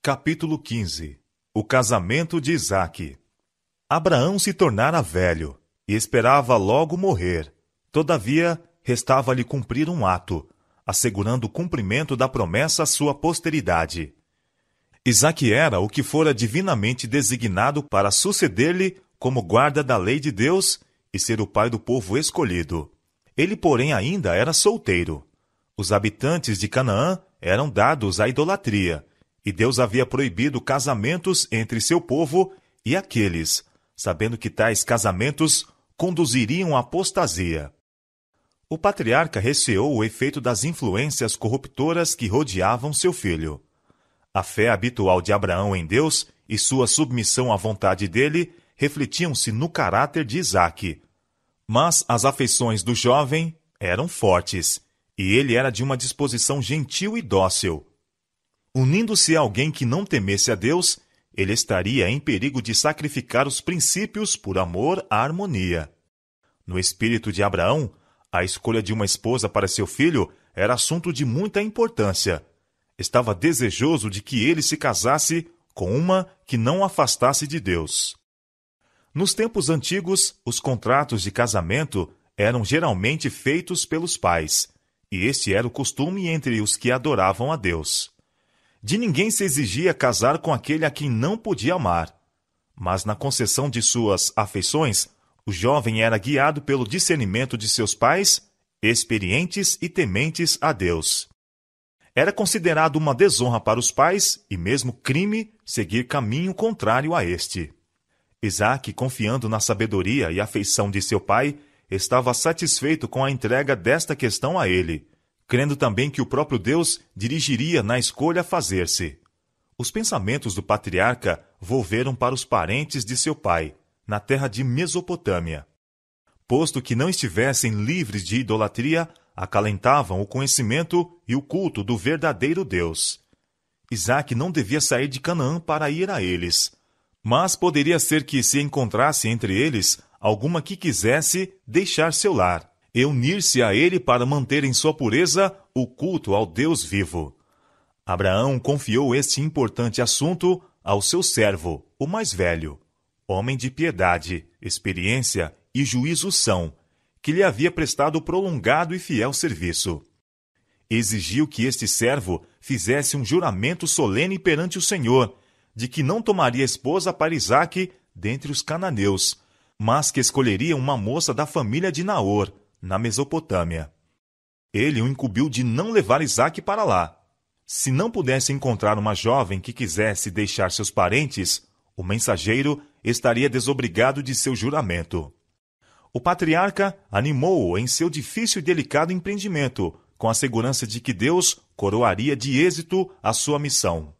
Capítulo 15. O casamento de Isaque. Abraão se tornara velho, e esperava logo morrer. Todavia, restava-lhe cumprir um ato, assegurando o cumprimento da promessa à sua posteridade. Isaque era o que fora divinamente designado para suceder-lhe como guarda da lei de Deus e ser o pai do povo escolhido. Ele, porém, ainda era solteiro. Os habitantes de Canaã eram dados à idolatria, e Deus havia proibido casamentos entre seu povo e aqueles, sabendo que tais casamentos conduziriam à apostasia. O patriarca receou o efeito das influências corruptoras que rodeavam seu filho. A fé habitual de Abraão em Deus e sua submissão à vontade dele refletiam-se no caráter de Isaque. Mas as afeições do jovem eram fortes, e ele era de uma disposição gentil e dócil. Unindo-se a alguém que não temesse a Deus, ele estaria em perigo de sacrificar os princípios por amor à harmonia. No espírito de Abraão, a escolha de uma esposa para seu filho era assunto de muita importância. Estava desejoso de que ele se casasse com uma que não o afastasse de Deus. Nos tempos antigos, os contratos de casamento eram geralmente feitos pelos pais, e este era o costume entre os que adoravam a Deus. De ninguém se exigia casar com aquele a quem não podia amar. Mas na concessão de suas afeições, o jovem era guiado pelo discernimento de seus pais, experientes e tementes a Deus. Era considerado uma desonra para os pais e mesmo crime seguir caminho contrário a este. Isaque, confiando na sabedoria e afeição de seu pai, estava satisfeito com a entrega desta questão a ele, crendo também que o próprio Deus dirigiria na escolha a fazer-se. Os pensamentos do patriarca volveram para os parentes de seu pai, na terra de Mesopotâmia. Posto que não estivessem livres de idolatria, acalentavam o conhecimento e o culto do verdadeiro Deus. Isaque não devia sair de Canaã para ir a eles, mas poderia ser que se encontrasse entre eles alguma que quisesse deixar seu lar e unir-se a ele para manter em sua pureza o culto ao Deus vivo. Abraão confiou este importante assunto ao seu servo, o mais velho, homem de piedade, experiência e juízo são, que lhe havia prestado prolongado e fiel serviço. Exigiu que este servo fizesse um juramento solene perante o Senhor, de que não tomaria esposa para Isaque dentre os cananeus, mas que escolheria uma moça da família de Naor, na Mesopotâmia. Ele o incumbiu de não levar Isaque para lá. Se não pudesse encontrar uma jovem que quisesse deixar seus parentes, o mensageiro estaria desobrigado de seu juramento. O patriarca animou-o em seu difícil e delicado empreendimento, com a segurança de que Deus coroaria de êxito a sua missão.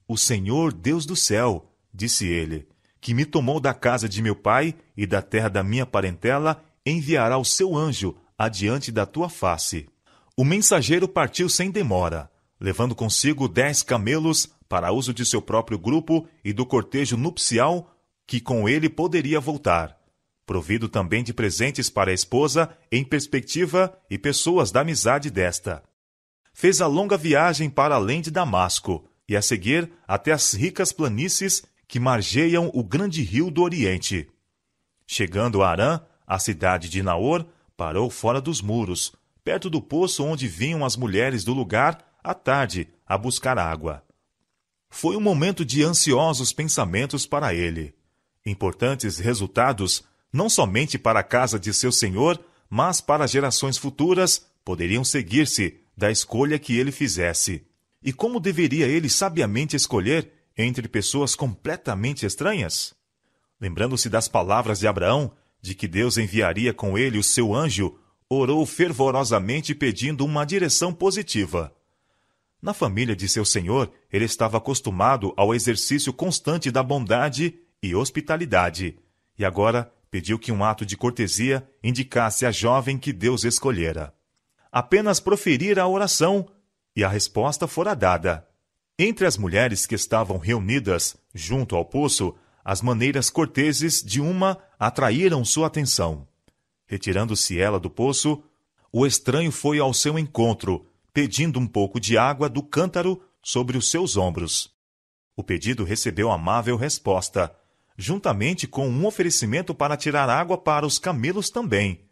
"O Senhor, Deus do céu", disse ele, "que me tomou da casa de meu pai e da terra da minha parentela, enviará o seu anjo adiante da tua face." O mensageiro partiu sem demora, levando consigo 10 camelos para uso de seu próprio grupo e do cortejo nupcial que com ele poderia voltar, provido também de presentes para a esposa em perspectiva e pessoas da amizade desta. Fez a longa viagem para além de Damasco e a seguir até as ricas planícies que margeiam o grande rio do Oriente. Chegando a Harã, a cidade de Naor, parou fora dos muros, perto do poço onde vinham as mulheres do lugar à tarde a buscar água. Foi um momento de ansiosos pensamentos para ele. Importantes resultados, não somente para a casa de seu senhor, mas para gerações futuras, poderiam seguir-se da escolha que ele fizesse. E como deveria ele sabiamente escolher entre pessoas completamente estranhas? Lembrando-se das palavras de Abraão, de que Deus enviaria com ele o seu anjo, orou fervorosamente pedindo uma direção positiva. Na família de seu senhor, ele estava acostumado ao exercício constante da bondade e hospitalidade, e agora pediu que um ato de cortesia indicasse a jovem que Deus escolhera. Apenas proferira a oração, e a resposta fora dada. Entre as mulheres que estavam reunidas junto ao poço, as maneiras corteses de uma atraíram sua atenção. Retirando-se ela do poço, o estranho foi ao seu encontro, pedindo um pouco de água do cântaro sobre os seus ombros. O pedido recebeu amável resposta, juntamente com um oferecimento para tirar água para os camelos também.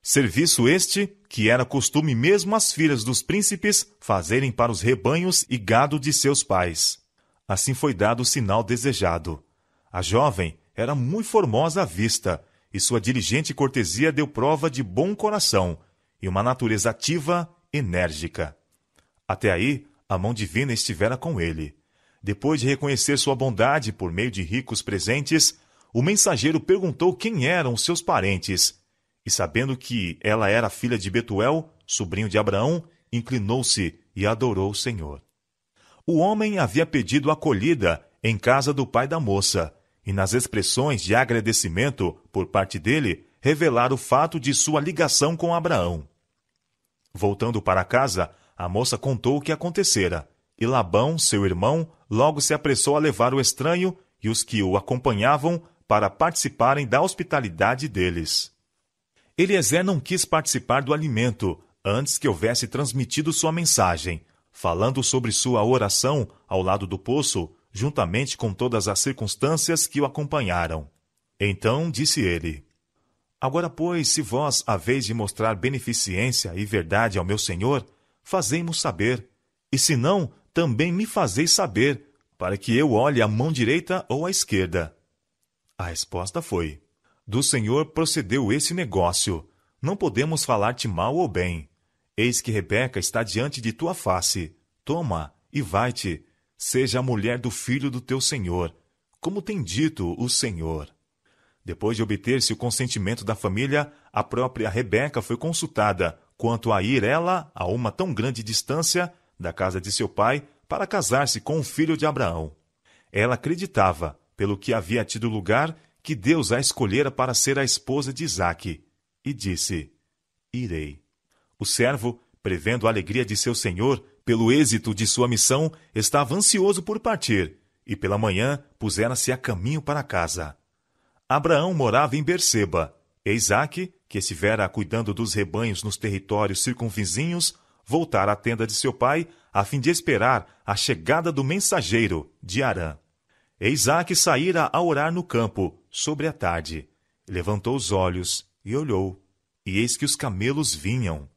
Serviço este que era costume mesmo as filhas dos príncipes fazerem para os rebanhos e gado de seus pais. Assim foi dado o sinal desejado. A jovem era muito formosa à vista, e sua diligente cortesia deu prova de bom coração e uma natureza ativa, enérgica. Até aí, a mão divina estivera com ele. Depois de reconhecer sua bondade por meio de ricos presentes, o mensageiro perguntou quem eram os seus parentes, e sabendo que ela era filha de Betuel, sobrinho de Abraão, inclinou-se e adorou o Senhor. O homem havia pedido acolhida em casa do pai da moça, e nas expressões de agradecimento por parte dele, revelar o fato de sua ligação com Abraão. Voltando para casa, a moça contou o que acontecera, e Labão, seu irmão, logo se apressou a levar o estranho e os que o acompanhavam para participarem da hospitalidade deles. Eliezer não quis participar do alimento antes que houvesse transmitido sua mensagem, falando sobre sua oração ao lado do poço, juntamente com todas as circunstâncias que o acompanharam. Então disse ele: Agora, pois, se vós haveis de mostrar beneficência e verdade ao meu senhor, fazei-mo saber, e se não, também me fazeis saber, para que eu olhe à mão direita ou à esquerda. A resposta foi: Do Senhor procedeu esse negócio. Não podemos falar-te mal ou bem. Eis que Rebeca está diante de tua face. Toma e vai-te. Seja a mulher do filho do teu senhor, como tem dito o Senhor. Depois de obter-se o consentimento da família, a própria Rebeca foi consultada quanto a ir ela a uma tão grande distância da casa de seu pai para casar-se com o filho de Abraão. Ela acreditava, pelo que havia tido lugar, que Deus a escolhera para ser a esposa de Isaque, e disse: Irei. O servo, prevendo a alegria de seu senhor pelo êxito de sua missão, estava ansioso por partir, e pela manhã pusera-se a caminho para casa. Abraão morava em Berseba, e Isaque, que estivera cuidando dos rebanhos nos territórios circunvizinhos, voltara à tenda de seu pai, a fim de esperar a chegada do mensageiro, de Harã. E Isaque saíra a orar no campo, sobre a tarde. Levantou os olhos e olhou, e eis que os camelos vinham.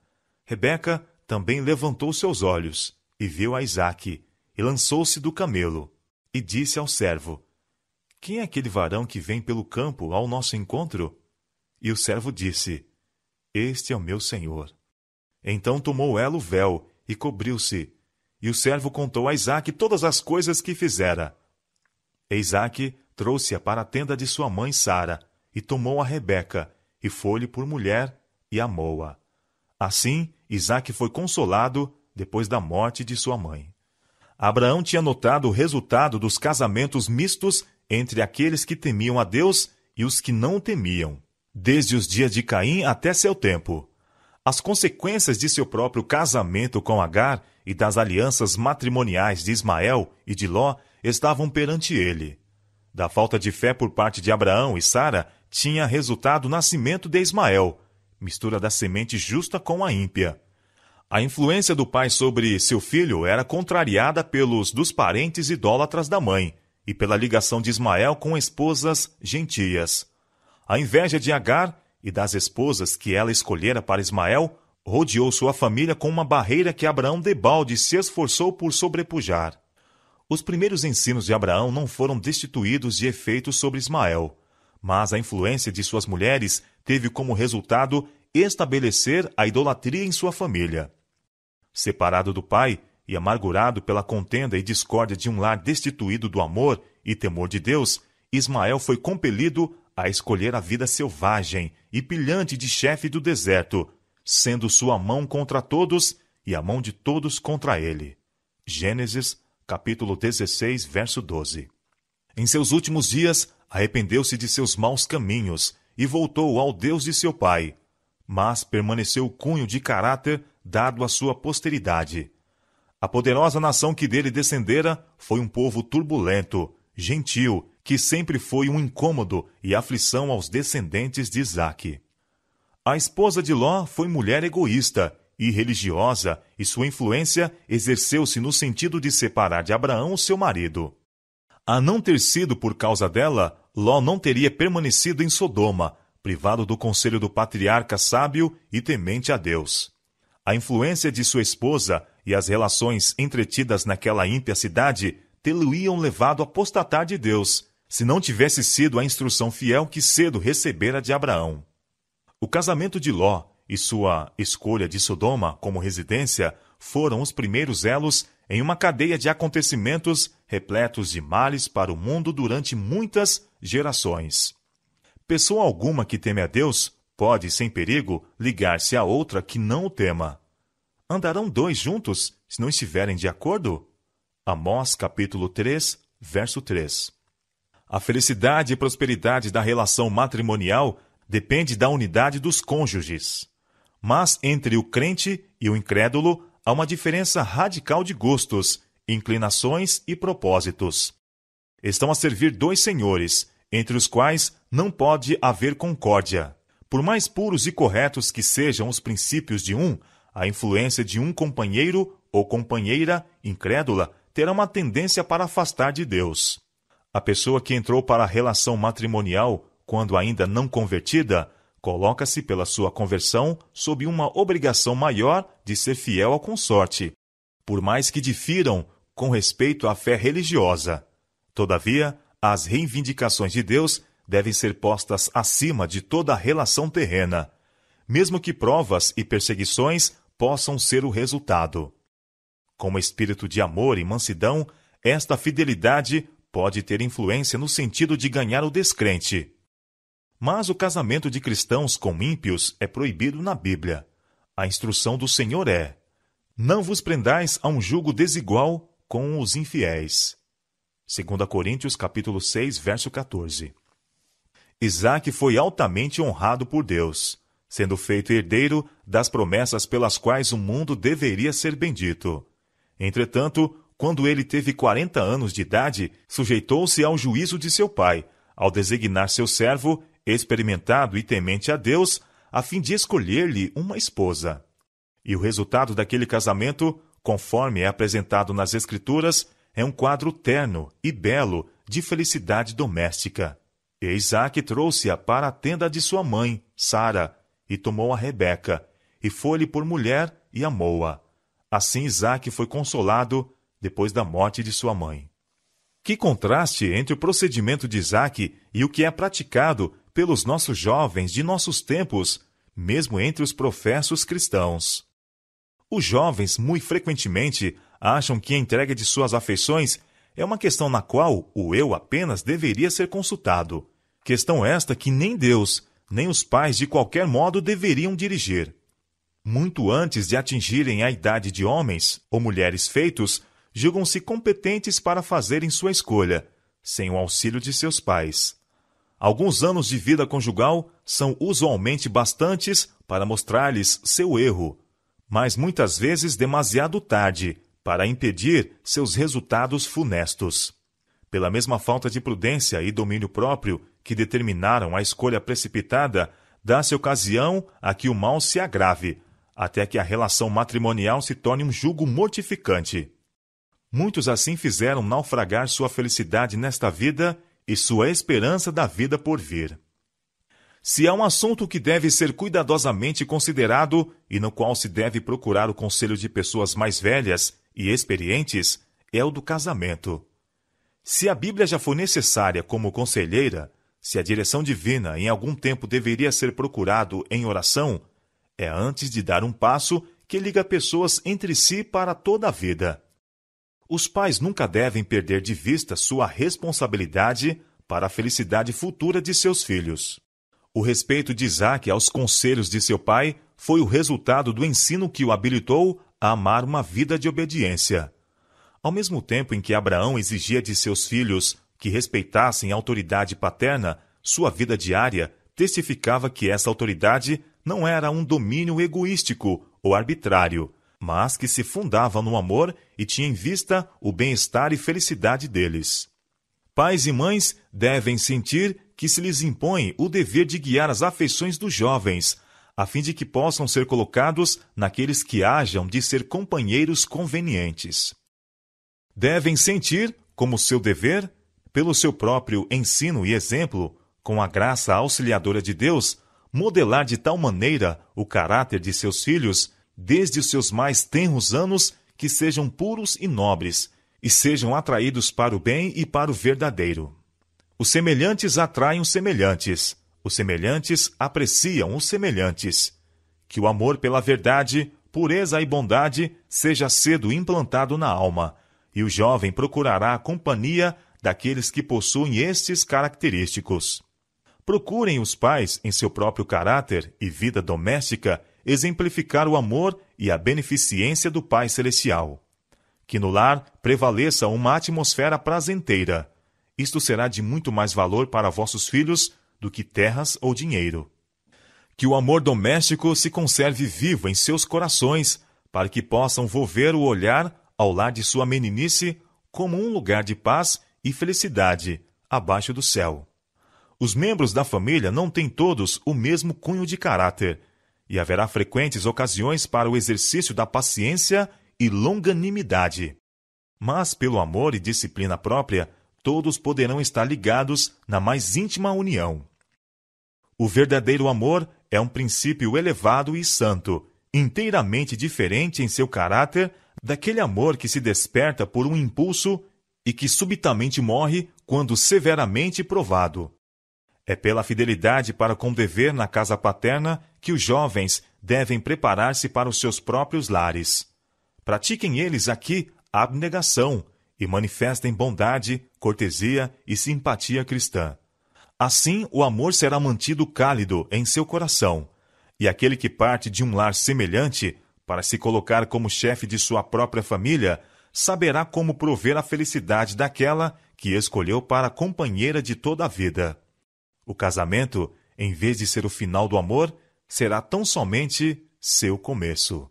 Rebeca também levantou seus olhos, e viu a Isaque, e lançou-se do camelo, e disse ao servo: Quem é aquele varão que vem pelo campo ao nosso encontro? E o servo disse: Este é o meu senhor. Então tomou ela o véu, e cobriu-se, e o servo contou a Isaque todas as coisas que fizera. E Isaque trouxe-a para a tenda de sua mãe Sara, e tomou a Rebeca, e foi-lhe por mulher, e amou-a. Assim, Isaque foi consolado depois da morte de sua mãe. Abraão tinha notado o resultado dos casamentos mistos entre aqueles que temiam a Deus e os que não o temiam, desde os dias de Caim até seu tempo. As consequências de seu próprio casamento com Agar e das alianças matrimoniais de Ismael e de Ló estavam perante ele. Da falta de fé por parte de Abraão e Sara tinha resultado o nascimento de Ismael, mistura da semente justa com a ímpia. A influência do pai sobre seu filho era contrariada pelos dos parentes idólatras da mãe e pela ligação de Ismael com esposas gentias. A inveja de Agar e das esposas que ela escolhera para Ismael rodeou sua família com uma barreira que Abraão debalde se esforçou por sobrepujar. Os primeiros ensinos de Abraão não foram destituídos de efeito sobre Ismael, mas a influência de suas mulheres teve como resultado estabelecer a idolatria em sua família. Separado do pai e amargurado pela contenda e discórdia de um lar destituído do amor e temor de Deus, Ismael foi compelido a escolher a vida selvagem e pilhante de chefe do deserto, sendo sua mão contra todos e a mão de todos contra ele. Gênesis, capítulo 16, verso 12. Em seus últimos dias, arrependeu-se de seus maus caminhos e voltou ao Deus de seu pai, mas permaneceu o cunho de caráter dado à sua posteridade. A poderosa nação que dele descendera foi um povo turbulento, gentil, que sempre foi um incômodo e aflição aos descendentes de Isaque. A esposa de Ló foi mulher egoísta e religiosa, e sua influência exerceu-se no sentido de separar de Abraão o seu marido. A não ter sido por causa dela, Ló não teria permanecido em Sodoma, privado do conselho do patriarca sábio e temente a Deus. A influência de sua esposa e as relações entretidas naquela ímpia cidade tê-lo-iam levado a apostatar de Deus, se não tivesse sido a instrução fiel que cedo recebera de Abraão. O casamento de Ló e sua escolha de Sodoma como residência foram os primeiros elos em uma cadeia de acontecimentos repletos de males para o mundo durante muitas gerações. Pessoa alguma que teme a Deus pode, sem perigo, ligar-se a outra que não o tema. Andarão dois juntos se não estiverem de acordo? Amós, capítulo 3, verso 3. A felicidade e prosperidade da relação matrimonial depende da unidade dos cônjuges. Mas entre o crente e o incrédulo há uma diferença radical de gostos, inclinações e propósitos. Estão a servir dois senhores, entre os quais não pode haver concórdia. Por mais puros e corretos que sejam os princípios de um, a influência de um companheiro ou companheira incrédula terá uma tendência para afastar de Deus. A pessoa que entrou para a relação matrimonial, quando ainda não convertida, coloca-se pela sua conversão sob uma obrigação maior de ser fiel ao consorte, por mais que difiram com respeito à fé religiosa. Todavia, as reivindicações de Deus devem ser postas acima de toda a relação terrena, mesmo que provas e perseguições possam ser o resultado. Com espírito de amor e mansidão, esta fidelidade pode ter influência no sentido de ganhar o descrente. Mas o casamento de cristãos com ímpios é proibido na Bíblia. A instrução do Senhor é: não vos prendais a um jugo desigual com os infiéis. 2 Coríntios capítulo 6, verso 14. Isaque foi altamente honrado por Deus, sendo feito herdeiro das promessas pelas quais o mundo deveria ser bendito. Entretanto, quando ele teve 40 anos de idade, sujeitou-se ao juízo de seu pai, ao designar seu servo, experimentado e temente a Deus, a fim de escolher-lhe uma esposa. E o resultado daquele casamento, conforme é apresentado nas Escrituras, é um quadro terno e belo de felicidade doméstica. E Isaque trouxe-a para a tenda de sua mãe, Sara, e tomou a Rebeca, e foi-lhe por mulher e amou-a. Assim Isaque foi consolado depois da morte de sua mãe. Que contraste entre o procedimento de Isaque e o que é praticado pelos nossos jovens de nossos tempos, mesmo entre os professos cristãos. Os jovens, muito frequentemente, acham que a entrega de suas afeições é uma questão na qual o eu apenas deveria ser consultado. Questão esta que nem Deus, nem os pais de qualquer modo deveriam dirigir. Muito antes de atingirem a idade de homens ou mulheres feitos, julgam-se competentes para fazerem sua escolha, sem o auxílio de seus pais. Alguns anos de vida conjugal são usualmente bastantes para mostrar-lhes seu erro, mas muitas vezes demasiado tarde para impedir seus resultados funestos. Pela mesma falta de prudência e domínio próprio que determinaram a escolha precipitada, dá-se ocasião a que o mal se agrave, até que a relação matrimonial se torne um jugo mortificante. Muitos assim fizeram naufragar sua felicidade nesta vida e sua esperança da vida por vir. Se há um assunto que deve ser cuidadosamente considerado e no qual se deve procurar o conselho de pessoas mais velhas e experientes, é o do casamento. Se a Bíblia já for necessária como conselheira, se a direção divina em algum tempo deveria ser procurado em oração, é antes de dar um passo que liga pessoas entre si para toda a vida. Os pais nunca devem perder de vista sua responsabilidade para a felicidade futura de seus filhos. O respeito de Isaque aos conselhos de seu pai foi o resultado do ensino que o habilitou a amar uma vida de obediência. Ao mesmo tempo em que Abraão exigia de seus filhos que respeitassem a autoridade paterna, sua vida diária testificava que essa autoridade não era um domínio egoístico ou arbitrário, mas que se fundava no amor e tinha em vista o bem-estar e felicidade deles. Pais e mães devem sentir que se lhes impõe o dever de guiar as afeições dos jovens, a fim de que possam ser colocados naqueles que hajam de ser companheiros convenientes. Devem sentir, como seu dever, pelo seu próprio ensino e exemplo, com a graça auxiliadora de Deus, modelar de tal maneira o caráter de seus filhos, desde os seus mais tenros anos, que sejam puros e nobres, e sejam atraídos para o bem e para o verdadeiro. Os semelhantes atraem os semelhantes apreciam os semelhantes. Que o amor pela verdade, pureza e bondade seja cedo implantado na alma, e o jovem procurará a companhia daqueles que possuem estes característicos. Procurem os pais, em seu próprio caráter e vida doméstica, exemplificar o amor e a beneficência do Pai Celestial. Que no lar prevaleça uma atmosfera prazenteira. Isto será de muito mais valor para vossos filhos do que terras ou dinheiro. Que o amor doméstico se conserve vivo em seus corações, para que possam volver o olhar ao lar de sua meninice como um lugar de paz e felicidade abaixo do céu. Os membros da família não têm todos o mesmo cunho de caráter, e haverá frequentes ocasiões para o exercício da paciência e longanimidade. Mas, pelo amor e disciplina própria, todos poderão estar ligados na mais íntima união. O verdadeiro amor é um princípio elevado e santo, inteiramente diferente em seu caráter daquele amor que se desperta por um impulso e que subitamente morre quando severamente provado. É pela fidelidade para com o dever na casa paterna que os jovens devem preparar-se para os seus próprios lares. Pratiquem eles aqui a abnegação e manifestem bondade, cortesia e simpatia cristã. Assim, o amor será mantido cálido em seu coração, e aquele que parte de um lar semelhante, para se colocar como chefe de sua própria família, saberá como prover a felicidade daquela que escolheu para companheira de toda a vida. O casamento, em vez de ser o final do amor, será tão somente seu começo.